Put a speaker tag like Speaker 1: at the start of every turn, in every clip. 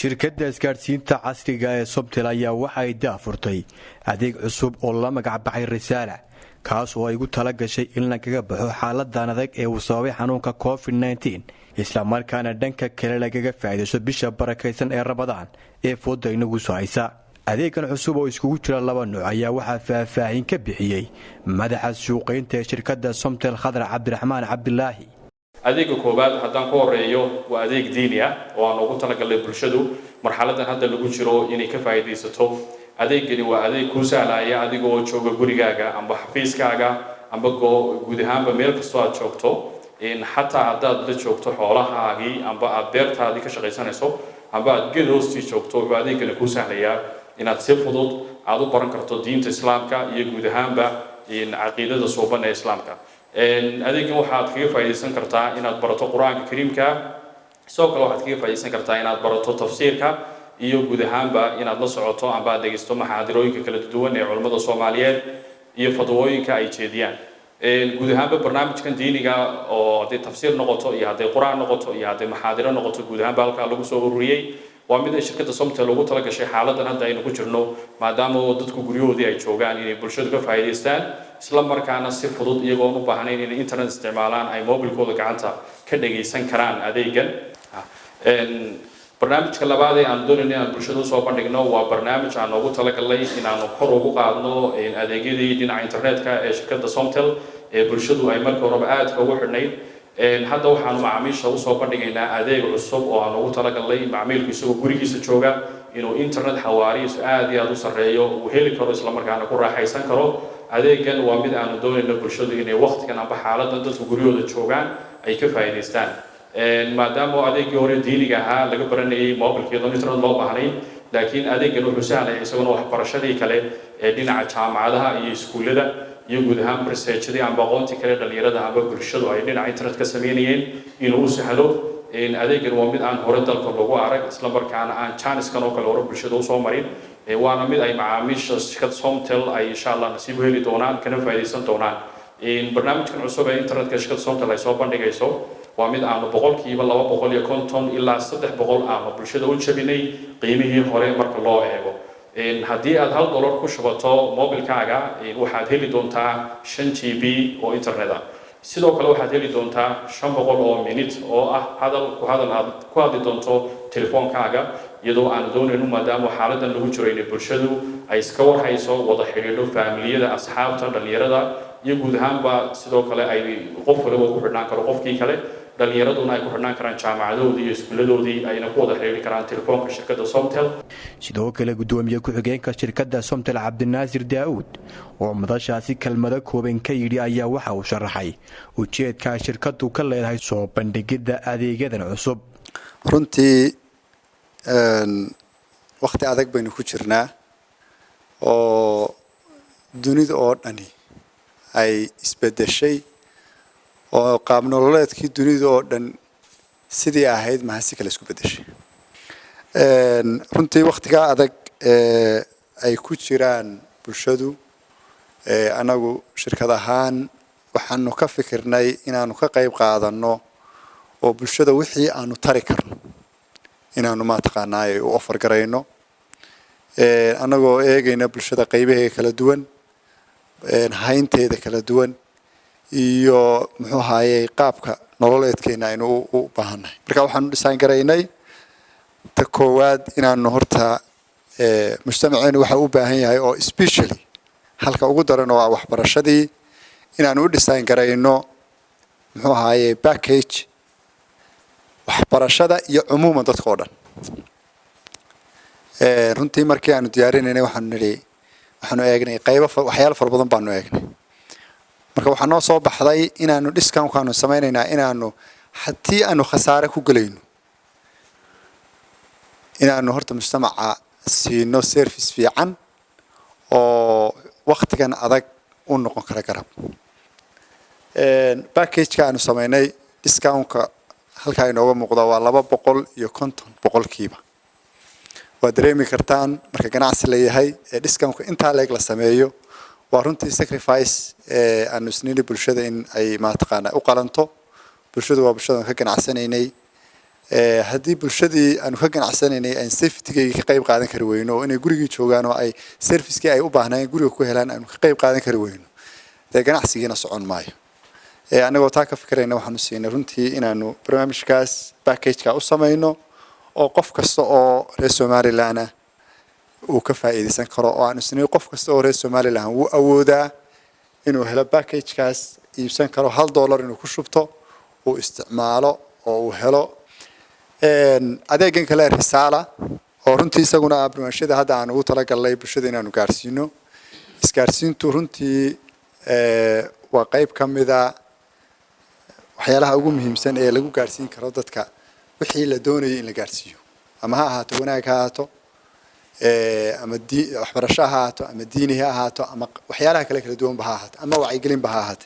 Speaker 1: shirkadda isgaarsiinta casriga ee Somtel ayaa waxa ay daafurtay adeeg cusub oo la magac baxay Risaala kaas oo ay ugu tala gashay in laga baxo xaaladdan adag ee uu sababay xanuunka COVID-19 isla markaana dhanka kale lagaga faa'iideysto bisha barakeysan ee Ramadaan ee fooda inagu soo haysa adeegan cusub oo iskugu jira laba nooc ayaa waxa faahfaahin ka bixiyay madaxa suuqeynta shirkadda Somtel Khadra Cabdiraxmaan Cabdilaahi
Speaker 2: adeega koobaad haddaan ku horeeyo waa adeeg diini ah oo aan ugu talagalay bulshadu marxaladan hadda lagu jiro inay ka faa'iideysato adeegani waa adeeg ku sahlaya adiga oo jooga gurigaaga amba xafiiskaaga amba guud ahaanba meel kastoo aad joogto in xataa haddaad la joogto xoolahaagii amba aad beertaadii ka shaqaysanayso amba aad geed hoostii joogto wuxuu adeegani ku sahlayaa inaad si fudud aad u baran karto diinta islaamka iyo guud ahaanba caqiidada suuban ee islaamka adeegan waxaad kaga faa'iideysan kartaa inaad barato quraanka kariimka sidoo kale waxaad kaga faa'iideysan kartaa inaad barato tafsiirka iyo guud ahaanba inaad la socoto amba aad dhegeysto maxaadirooyinka kala duwan ee culimada Soomaaliyeed iyo fadwooyinka ay jeediyaan guud ahaanba barnaamijkan diiniga oo haddii tafsiir noqoto iyo haddii quraan noqoto iyo haddii maxaadiro noqoto guud ahaanba halka lagu soo ururiyay waa mid ay shirkadda Somtel ugu tala gashay xaaladdan hadda aynu ku jirno maadaama dadku guryahoodii ay joogaan inay bulshadu ka faa'iideystaan isla markaana si fudud iyagoo u baahnayn inay internet isticmaalaan ay mobilkooda gacanta ka dhageysan karaan adeegan barnaamijka labaad ee aan doonayno inaan bulshada soo bandhigno waa barnaamij aan ugu talagalay inaanu kor ugu qaadno adeegyadii dhinaca internetka ee shirkadda Somtel ee bulshadu ay markii horeba aad ugu xidhnayd hadda waxaan macaamiisha u soo bandhigaynaa adeeg cusub oo aan ugu talagalay macaamilku isagoo gurigiisa jooga inuu internet xawaarihiisu aad iyo aad u sareeyo uu heli karo isla markaana ku raaxaysan karo adeegan waa mid aanu doonayno bulshadu inay waqtigan amba xaaladdan dadku guryahooda joogaan ay ka faa'iideystaan maadaama adeegii hore diiniga ahaa laga baranayay mobilkeeda internet loo baahnayn laakiin adeegan wuxuu sahlaya isaguna waxbarashadii kale ee dhinaca jaamacadaha iyo iskuullada iyo guud ahaan researchadii amba aqoontii kale dhalinyarada amba bulshadu ay dhinaca internet ka sameynayeen inuu u sahlo adeegan waa mid aan hore dalka lagu arag isla markaana aan chance-kan oo kale hore bulshada u soo marin waana mid ay macaamiisha shirkadda Somtel ay insha Allah nasiib heli doonaan kana faa'iideysan doonaan barnaamijkan cusub ee internetka shirkadda Somtel ay soo bandhigayso waa mid aanu 250 ilaa 300 aanu bulshada u jabinay qiimihii hore marka loo eego haddii aad $1 ku shubato mobilkaaga waxaad heli doontaa 5 GB oo internet ah sidoo kale waxaad heli doontaa 500 oo minute oo ah hadal ku hadli doonto telefoonkaaga iyadoo aan doonayno maadaama xaaladdan lagu jiro in bulshadu ay iska warhayso wada xiriiro familiyada asxaabta dhalinyarada iyo guud ahaanba sidoo kale ay qof walba ku xidhnaan karo qofkii kale dhalinyaraduna ay ku xidhnaan karaan jaamacadoodii iyo iskuuladoodii ayna ku wada xiriiri karaan telefoonka shirkadda Somtel
Speaker 1: sidoo kale gudoomiye ku-xigeenka shirkadda Somtel Cabdinaasir Daawud oo madashaasi kalmado kooban ka yiri ayaa waxa uu sharaxay ujeedka shirkaddu ka leedahay soo bandhigida adeegyadan cusub
Speaker 3: runtii waqti adag baynu ku jirnaa oo dunida oo dhani ay isbedeshay oo qaab nololeedkii dunida oo dhan sidii ahayd mahasi kale isku bedeshay runtii waqtiga adag ay ku jiraan bulshadu anagu shirkad ahaan waxaanu ka fikirnay inaanu ka qayb qaadano oo bulshada wixii aanu tari karno inaanu ma taqaanaay u offer gareyno anagoo eegayna bulshada qaybaheeda kala duwan haynteeda kala duwan iyo muxuu ahaayay qaabka nololeedkeena aynu u baahannahay marka waxaanu design gareynay ta koowaad inaanu horta mujtamaceenu waxa u baahan yahay oo especially halka ugu daran oo waxbarashadii inaanu u design gareyno muxuu ahaayay package waxbarashada iyo cumuuman dadka oo dhan runtii markii aanu diyaarinaynay waxaanu eegnay waxyaalo fara badan baanu eegnay marka waxaa noo soo baxday inaanu discount-kaanu sameynaynaa inaanu haddii aanu khasaare ku gelayno inaanu horta mujtamaca siino service fiican oo waqtigan adag u noqon kara garab package-ka aanu sameynay discount-ka halkaa inooga muuqda waa 250 waa dareemi kartaan marka ganacsi leeyahay discount-ka intaa leeg la sameeyo waa runtii sacrifice aanu isniinay bulshada in ay ma taqaana u qalanto bulshadu waa bulshada ka ganacsanaynay haddii bulshadii aanu ka ganacsanaynay aan safety-ga ka qayb qaadan kari weyno oo inay gurigii joogaan oo ay service-kii ay u baahnayeen guriga ku helaan aanu ka qayb qaadan kari weyno dee ganacsigiina socon maayo anagoo taa ka fikirayna waxaanu siinay runtii inaanu barnaamijkaas package-ka u samayno oo qof kasta oo reer Somaliland ah uu ka faa'iideysan karo oo aan isnay qof kasta oo reer Somaliland uu awoodaa inuu helo package-kaas iibsan karo $1 inuu ku shubto uu isticmaalo oo uu helo adeegan kale risaala oo runtii isaguna barnaamijyada hadda aan ugu talagalnay bulshada inaanu gaarsiino isgaarsiintu runtii waa qayb ka mid ah waxyaalaha ugu muhiimsan ee lagu gaarsiin karo dadka wixii la doonayay in la gaarsiiyo ama ha ahaato wanaag ha ahaato ama waxbarasho ha ahaato ama diini ha ahaato ama waxyaalaha kala duwan ha ahaato ama wacyigelin ha ahaato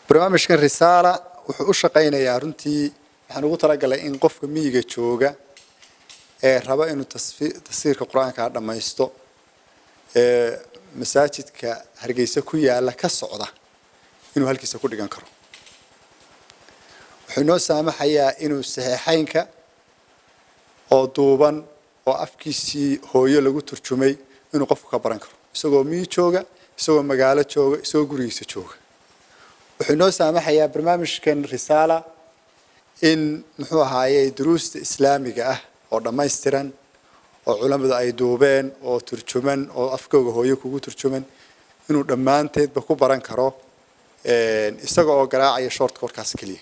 Speaker 3: barnaamijkan risaala wuxuu u shaqaynayaa runtii waxaan ugu talagalay in qofka miyiga jooga ee raba inuu tafsiirka quraanka dhamaysto masaajidka Hargeysa ku yaala ka socda inuu halkiisa ku dhigan karo wuxuu noo saamaxayaa inuu saxiixaynka oo duuban oo afkiisii hooyo lagu turjumay inuu qofku ka baran karo isagoo miyi jooga isagoo magaalo jooga isagoo gurigiisa jooga wuxuu noo saamaxayaa barnaamijkan risaala in muxuu ahaayay duruusta islaamiga ah oo dhammaystiran oo culimadu ay duubeen oo turjuman oo afkooga hooyo kugu turjuman inuu dhammaanteedba ku baran karo isaga oo garaacaya shortcut-kaas kaliya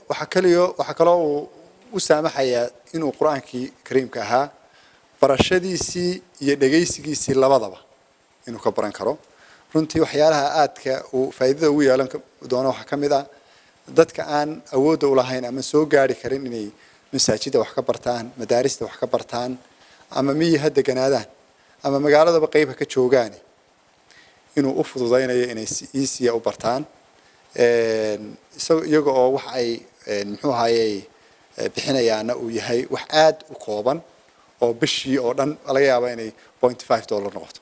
Speaker 3: waxa kaloo uu u saamaxayaa inuu quraankii kariimka ahaa barashadiisii iyo dhageysigiisii labadaba inuu ka baran karo runtii waxyaalaha aadka uu faa'iidada ugu yeelan doono waxa kamid ah dadka aan awood u lahayn ama soo gaari karin inay masaajida wax ka bartaan madaarista wax ka bartaan ama miyi hadda ganaadaan ama magaaladaba qayb ka joogaan inuu u fududeynayo inay easy u bartaan iyaga oo wax ay muxuu ahaayay bixinayaana uu yahay wax aad u kooban oo bishii oo dhan laga yaabo inay $0.5 noqoto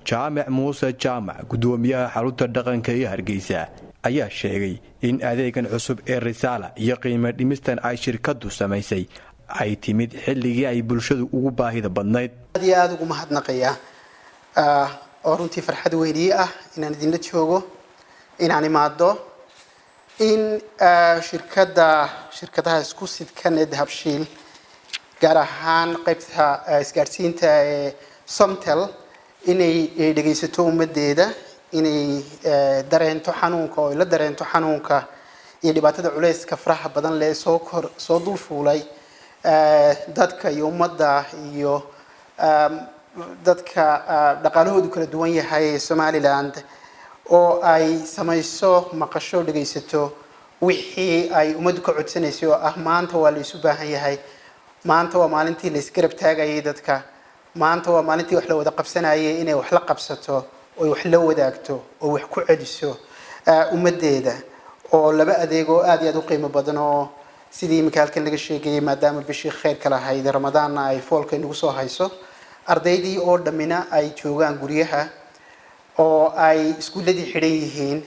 Speaker 1: jaamac muuse jaamac gudoomiyaha xarunta dhaqanka ee Hargeysa ayaa sheegay in adeegan cusub ee risaala iyo qiimo dhimistan ay shirkadu samaysay ay timid xilligii ay bulshadu ugu baahida badnayd
Speaker 4: aad ugu mahadnaqaya oo runtii farxad weyn ah inaan idin la joogo inaan imaado in shirkadaha isku sidkan ee Habshiil gaar ahaan qaybta isgaarsiinta ee Somtel inay dhageysato ummadeeda inay dareento xanuunka oo la dareento xanuunka iyo dhibaatada culayska faraha badan leh soo dul fuulay dadka iyo ummadda iyo dadka dhaqaalahoodu kala duwan yahay Somaliland oo ay samayso maqasho dhageysato wixii ay ummaddu ka codsanayso oo ah maanta waa la isu baahan yahay maanta waa maalintii la isgarab taagayay dadka maanta waa maalintii wax la wada qabsanayay inay wax la qabsato oo wax la wadaagto oo wax ku celiso ummadeeda oo laba adeeg oo aad iyo aad u qiimo badan oo sidii mikaalkan laga sheegay maadaama bishii khayrka lahayd Ramadaanna ay foolka inagu soo hayso ardaydii oo dhamina ay joogaan guryaha oo ay iskuuladii xidhan yihiin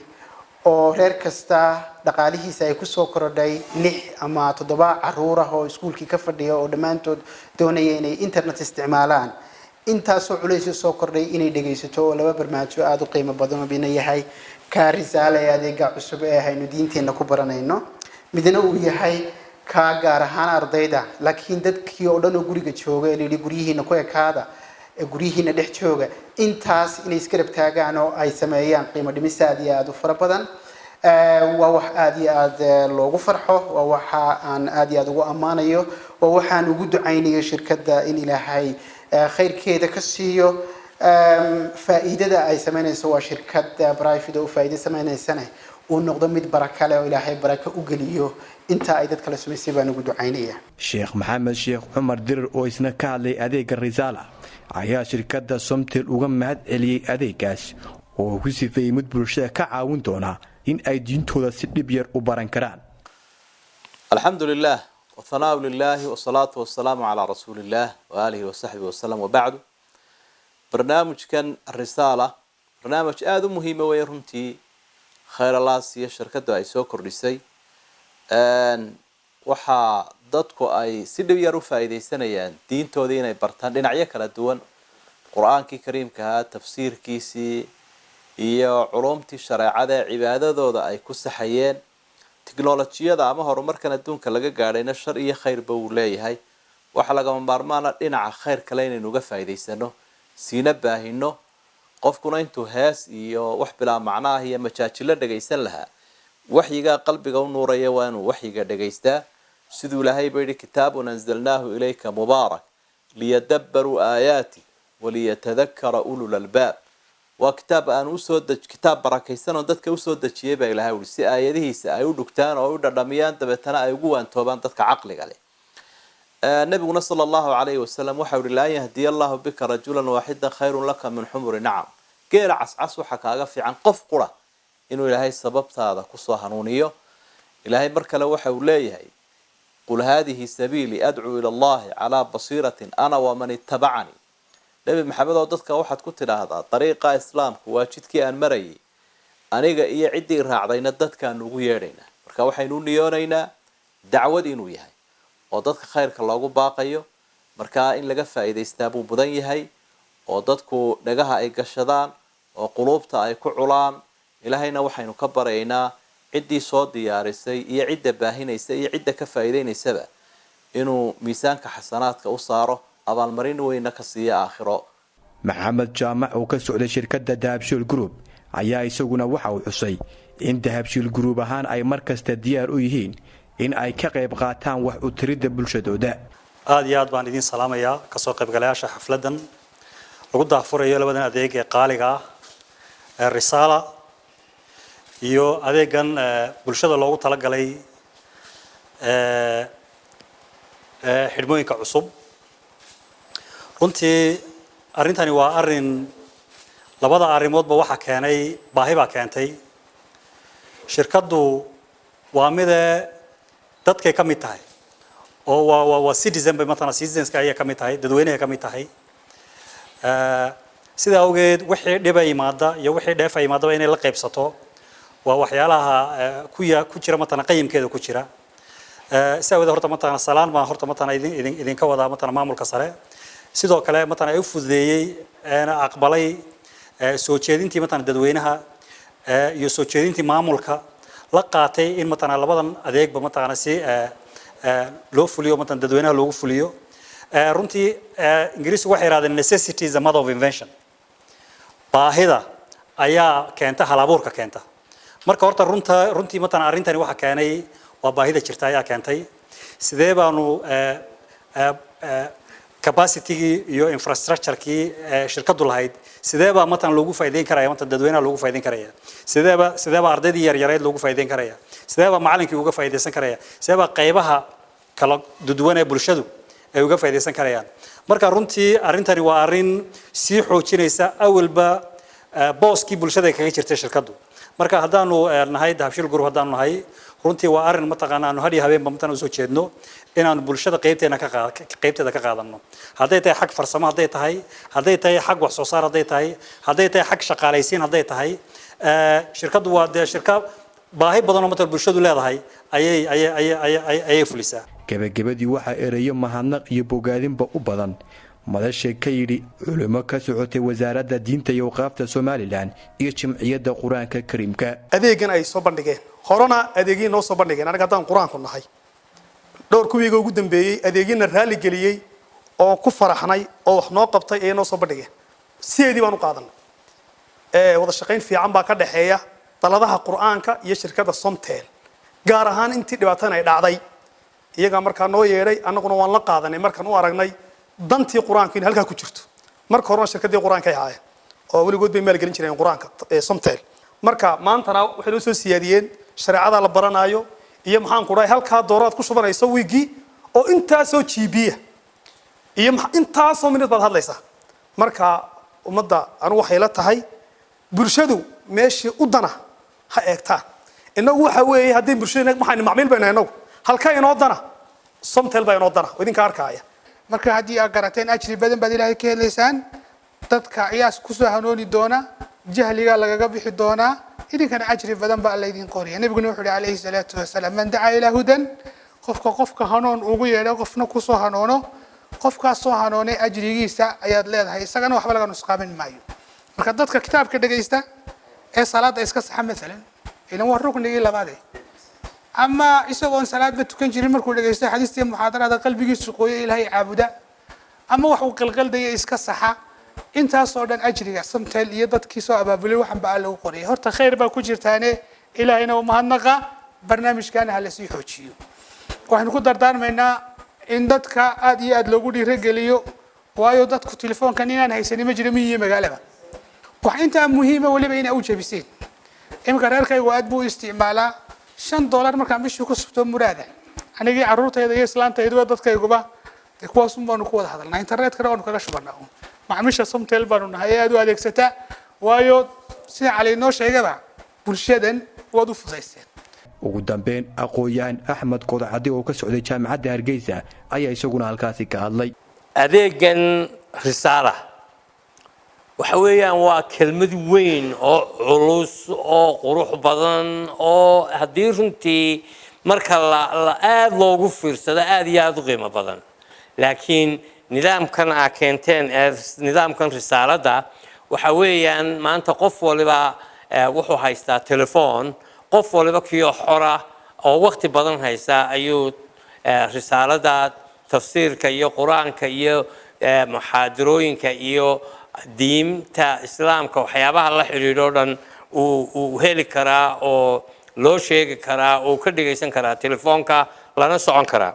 Speaker 4: oo reer kasta dhaqaalihiisa ay ku soo korodhay 6 ama 7 caruur ah oo iskuulkii ka fadhiya oo dhamaantood doonaya inay internet isticmaalaan intaasoo culays soo kordhay inay dhageysato oo laba barnaamij aad u qiimo badan oo bina yahay ka risaala ee adeega cusub ee haynu diinteena ku baranayno midna uu yahay ka gaar ahaan ardayda laakiin dadkii oo dhan oo guriga jooga ee guriyihiina ku ekaada ee guriyihiina dhex jooga intaas inay iskarab taagaan oo ay sameeyaan qiimo dhimis aad u fara badan waa wax aad iyo aad loogu farxo waa waxa aan aad iyo aad ugu amaanayo waa waxaan ugu ducaynayo shirkadda in Ilaahay khayrkeeda ka siiyo faa'iidada ay sameynayso waa shirkad private oo faa'iido sameynaysan oo noqdo mid baraka leh oo Ilaahay baraka u geliyo inta ay dadka la sameysay baan ugu ducaynaya
Speaker 1: Sheekh Maxamed Sheekh Umar Dirir oo isna ka hadlay adeega risaala ayaa shirkadda Somtel uga mahad celiyay adeegaas oo ku sifeeyay mid bulshada ka caawin doona in ay diintooda si dhib yar u baran karaan
Speaker 5: alxamdulillah wa thanaa lillahi wa salatu wa salaamu ala rasuulillah wa alihi wa sahbihi wa sallam wa ba'du barnaamijkan risaala barnaamij aad u muhiim ah way runtii khayr Allah siiyo shirkadu ay soo kordhisay waxaa dadku ay si dhib yar u faa'iidaysanayaan diintoodii inay bartaan dhinacyo kala duwan qur-aankii kariimka ahaa tafsiirkiisii iyo culumtii shareecada ee cibaadadooda ay ku saxayeen tiknolojiyada ama horumarkan adduunka laga gaadhayna shar iyo khayrba uu leeyahay waxaa lagama maarmaana dhinaca khayr kale inaynu uga faa'iidaysano siina baahino qofkuna intuu hees iyo wax bilaa macno ah iyo majaajilo dhagaysan lahaa waxyigaa qalbiga u nuuraya waa inuu waxyiga dhagaystaa siduu ilaahay ba yidhi kitaabun anzalnaahu ilayka mubaarak liyadabbaruu aayaati waliyatadakara ulul albaab waa kitaab barakaysan oo dadka usoo dejiyay baa ilaahay wuri si aayadihiisa ay u dhugtaan oo u dhadhamiyaan dabeetana ay ugu waantoobaan dadka caqliga leh nabiguna sala allahu calayhi wasalam waxa yihi laa yahdiya allahu bika rajulan waaxidan khayrun laka min xumuri nacam geela cascas waxa kaaga fiican qof qura inuu ilaahay sababtaada kusoo hanuuniyo ilaahay mar kale waxa uu leeyahay qul haadihi sabiili adcuu ila allahi calaa basiiratin ana waman ittabacanii nabi maxamed oo dadka waxaad ku tidhaahdaa dariiqa islaamku waa jidkii aan marayay aniga iyo ciddii raacdayna dadkaan ugu yeedhaynaa marka waxaynu u niyoonaynaa dacwad inuu yahay oo dadka khayrka loogu baaqayo markaa in laga faa'iidaystaa buu mudan yahay oo dadku dhagaha ay gashadaan oo quluubta ay ku culaan ilaahayna waxaynu ka baraynaa ciddii soo diyaarisay iyo cidda baahinaysa iyo cidda ka faa'iidaynaysaba inuu miisaanka xasanaadka u saaro abaalmarin weyna ka siiya aakhiro
Speaker 1: maxamed jaamac oo ka socday shirkadda dahabshiil group ayaa isaguna waxa uu xusay in dahabshiil group ahaan ay mar kasta diyaar u yihiin in ay ka qayb qaataan wax u tiridda bulshadooda
Speaker 6: aad iyo aad baan idin salaamayaa kasoo qaybgalayaasha xafladan lagu daafurayo labadan adeeg ee qaaliga ah ee risaala iyo adeegan bulshada loogu talagalay xidhmooyinka cusub runtii arrintani waa arrin labada arrimoodba waxa keenay baahi baa keentay shirkaddu waa midee dadkay ka mid tahay oo waa citizen bay matala citizenska ayay ka mid tahay dadweynahay ka mid tahay sida awgeed wixii dhiba yimaada iyo wixii dheefa yimaadaba inay la qaybsato waa waxyaalaha ku jira matala qayimkeeda ku jira sida awgeed horta matala salaan baan horta matala idinka wadaa matala maamulka sare sidoo kale matala ay u fududeeyey aqbalay soo jeedintii matala dadweynaha iyo soo jeedintii maamulka la qaatay in matala labadan adeegba matala si loo fuliyo matala dadweynaha loogu fuliyo runtii ingiriisku waxay yiraahdeen necessity is the mother of invention baahida ayaa keenta halabuurka keenta marka horta runtii matala arrintani waxa keenay waa baahida jirta ayaa keentay sidee baanu capacity iyo infrastructure-kii shirkadu lahayd sidee baa matala loogu faa'iideyn karaya matala dadweynaha loogu faa'iideyn karaya sidee baa ardaydii yaryareed loogu faa'iideyn karaya sidee baa macallinkii uga faa'iideysan karaya sidee baa qaybaha kala duwan ee bulshadu ay uga faa'iideysan karayaan marka runtii arrintani waa arrin sii xoojinaysa awalba booskii bulshada ay kaga jirtay shirkadu marka haddaanu nahay dahabshiil group haddaanu nahay runtii waa arrin mataqaana aanu hadhiyo habeenba matana usoo jeedno inaanu bulshada qaybteeda ka qaadano hadday tahay xag farsamo hadday tahay xag wax soo saar hadday tahay xag shaqaalaysiin hadday tahay shirkadu waa dee shirka baahi badan oo matala bulshadu leedahay ayay fulisaa
Speaker 1: gabagabadii waxaa ereyo mahadnaq iyo bogaadinba u badan madasha ka yidhi culimo ka socotay wasaaradda diinta iyo waqaafta somalilan iyo jimciyadda qur-aanka kariimka
Speaker 7: adeegan ay soo bandhigeen horena adeegyin noo soo bandhigeen anaga haddaan qur-aanku nahay dhowr kuwiiga ugu dambeeyey adeegyina raali geliyey oo ku faraxnay oo wax noo qabtay ayay noo soo bandhigeen sideedii baan u qaadanay wada shaqayn fiican baa ka dhexeeya daladaha qur-aanka iyo shirkadda somtel gaar ahaan intii dhibaatan ay dhacday iyagaa markaa noo yeedhay annaguna waan la qaadanay markaan u aragnay dantii qur-aanku in halkaa ku jirto marka horena shirkaddii qur-aanka ay ahaayeen oo weligood bay maalgelin jireen qur-aanka somtel marka maantana waxay noo soo siyaadiyeen shareecada la baranaayo iyo maxaan ku dhahay halkaa dooraad ku shubanayso wiigii oo intaasoo jiibiya iyo intaasoo minid baad hadlaysaa marka ummadda anigu waxay la tahay bulshadu meeshii u dana ha eegtaan inagu waxa weeye haddii bulshada maxaynu macmiil bayna inagu halka inoo dana somtel baa inoo dana oo idinka arkaya
Speaker 8: marka haddii aad garateen ajri badan baad ilaahay ka helaysaan dadka ayaa ku soo hanooni doona jahliga lagaga bixi doonaa idinkana ajri badan baa alla idin qoraya nabiguna wuxuu yihi calayhi salaatu wasalaam man dacaa ilaa hudan qofka hanuun ugu yeedho qofna kusoo hanoono qofkaas soo hanoonay ajrigiisa ayaad leedahay isagana waxba laga nusqaamin maayo marka dadka kitaabka dhagaysta ee salaada iska saxa maalan ilan waa ruknigii labaade ama isagoon salaadba tukan jirin markuu dhagaysto xadiistii muxaadarada qalbigiisu qooyo ilaahay caabuda ama wax uu qalqaldaya iska saxa intaasoo dhan ajriga samtel iyo dadkii soo abaabulay waxan baa lagu qoriyay horta khayr baa ku jirtaane ilaahayna u mahadnaqa barnaamijkana ha la sii xoojiyo waxaanu ku dardaarmaynaa in dadka aad iyo aad loogu dhiirageliyo waayo dadku telefoonkan inaan haysanin ma jiro miyiga magaalada wax intaa muhiima waliba inaa u jabiseen iminka reerkaygu aad buu isticmaalaa $5 markaan bishii ku subto muraada anigii caruurtayda iyo islaantayduba dadkayguba kuwaas baanu ku wada hadalnaa internetkana waanu kaga shubanaa macaamiisha somtel baanu nahay aad u adeegsataa waayo sida cali noo sheegaba bulshadan waad u fudayseen
Speaker 1: ugu dambeyn aqoon-yahan axmed qodacadi oo ka socday jaamacadda hargeysa ayaa isaguna halkaasi ka hadlay
Speaker 9: adeegan risaala waxa weeyaan waa kelmad weyn oo culus oo qurux badan oo haddii runtii marka la aad loogu fiirsado aad iyo aad u qiimo badan laakiin nidaamkan aa keenteen ee nidaamkan risaalada waxa weeyaan maanta qof waliba wuxuu haystaa telefoon qof waliba kiyo xora oo waqti badan haysta ayuu risaalada tafsiirka iyo quraanka iyo muxaadarooyinka iyo diinta islaamka waxyaabaha la xiriiro dhan uu heli karaa oo loo sheegi karaa oo ka dhageysan karaa telefoonka lana socon karaa